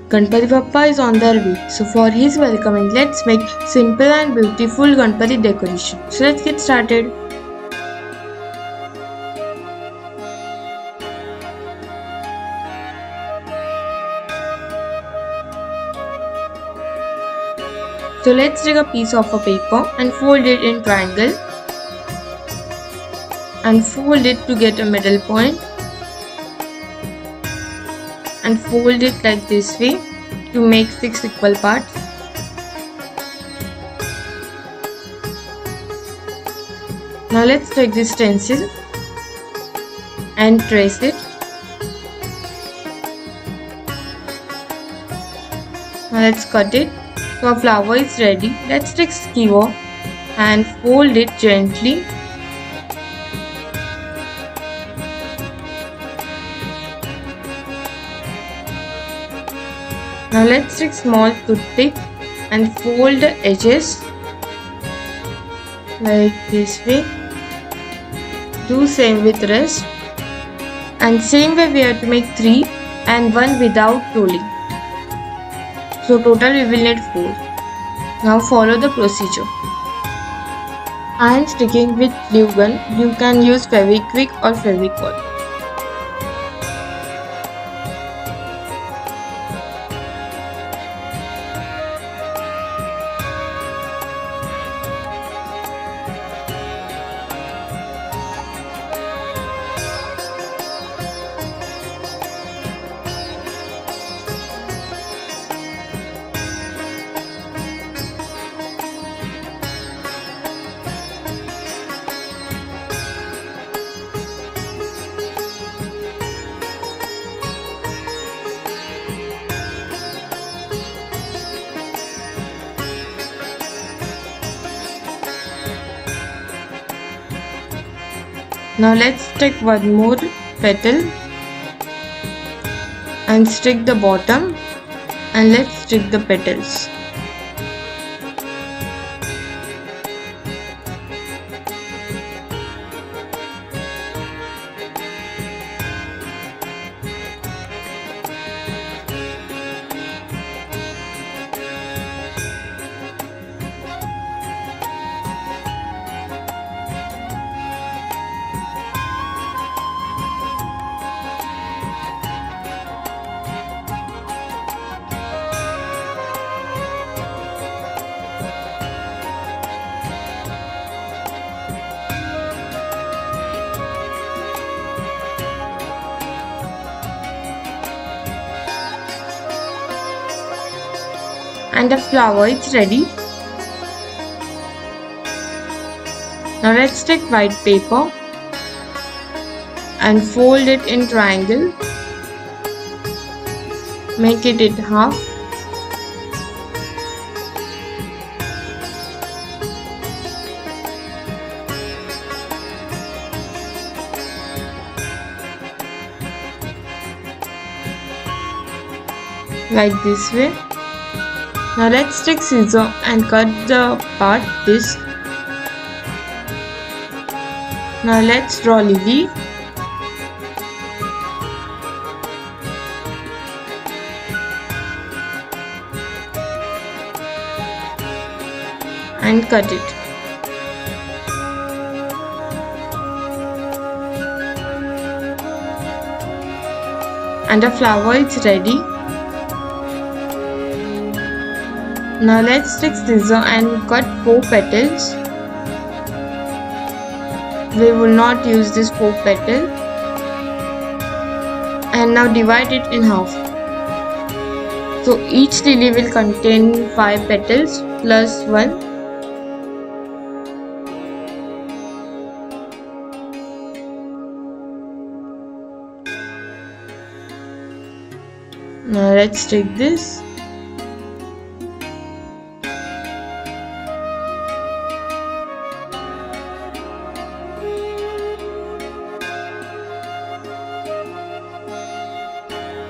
Ganpati Bappa is on their way. So for his welcoming, let's make simple and beautiful Ganpati decoration. So let's get started. So let's take a piece of a paper and fold it in triangle and fold it to get a middle point and fold it like this way to make 6 equal parts. Now let's take this stencil and trace it. Now let's cut it. So our flower is ready. Let's take skewer and fold it gently. Now let's take small toothpick and fold the edges like this way. Do same with rest. And same way we have to make 3 and 1 without rolling. So total we will need 4. Now follow the procedure. I am sticking with glue gun. You can use Fevikwik or Fevicol. Now let's take one more petal and stick the bottom, and let's stick the petals. And the flower is ready. Now let's take white paper and fold it in triangle. Make it in half. Like this way. Now let's take scissors and cut the part this. Now let's draw lily. And cut it. And the flower is ready. Now let's take scissors and cut 4 petals. We will not use this 4 petal. And now divide it in half. So each lily will contain 5 petals plus 1. Now let's take this.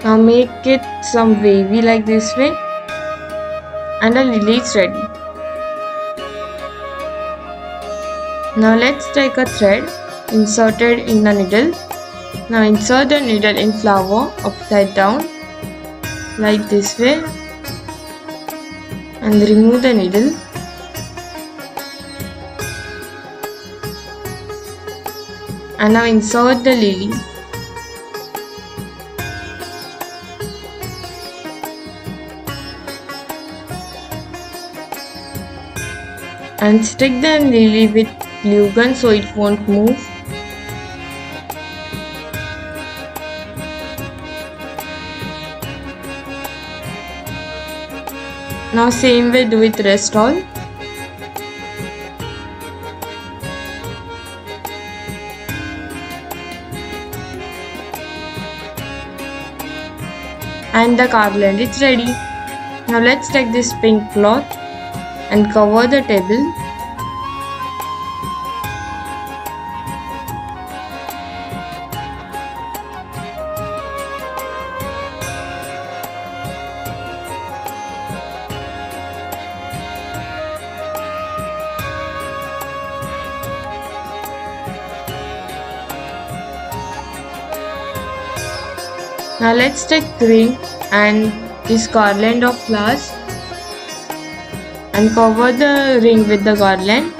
Now make it some wavy like this way, and the lily is ready. Now let's take a thread inserted in the needle. Now insert the needle in flower upside down like this way and remove the needle. And now insert the lily. And stick the lily with glue gun so it won't move. Now same way do with rest all. And the garland is ready. Now let's take this pink cloth and cover the table. Now let's take ring and this garland of flowers and cover the ring with the garland.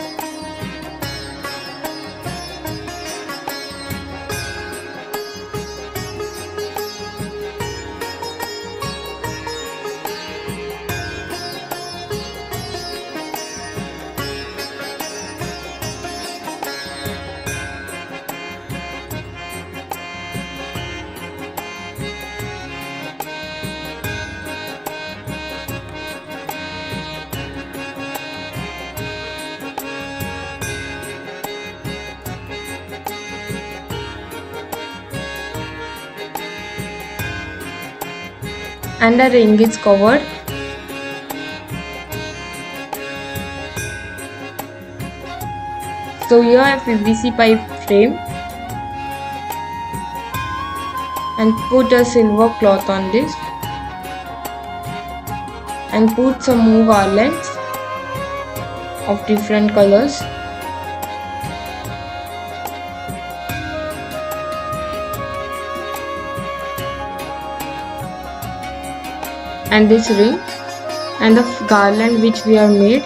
And the ring is covered. So here I have PVC pipe frame and put a silver cloth on this and put some more garlands of different colors. And this ring and the garland which we have made.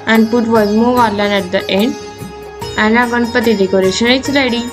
And put one more garland at the end, and our Ganpati decoration is ready.